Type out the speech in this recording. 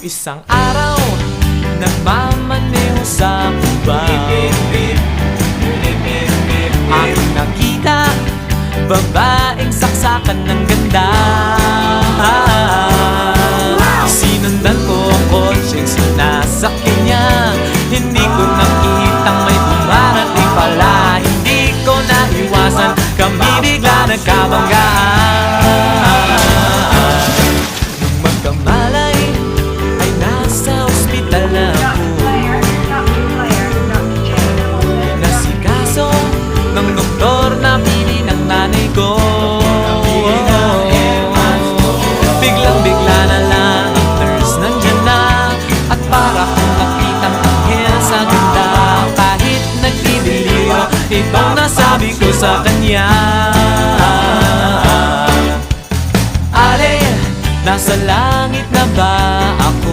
Isang araw, nagmamaneho sa Cuba, aking nakita, babaeng saksakan ng ganda. Sinundan ko ang kotse, sinasakyan niya. Hindi ko nakitang may dumarating pala. Hindi ko naiwasan, kami bigla nagkabanggaan. Nung magkamalay, ay nasa ospital na ako. Nasikaso ng doktor na pili ng nanay ko. Biglang-bigla na lang ang nurse nandyan na, at para kong nakitang anghel sa ganda. Kahit nagdidilyo, itong nasabi ko sa kanya.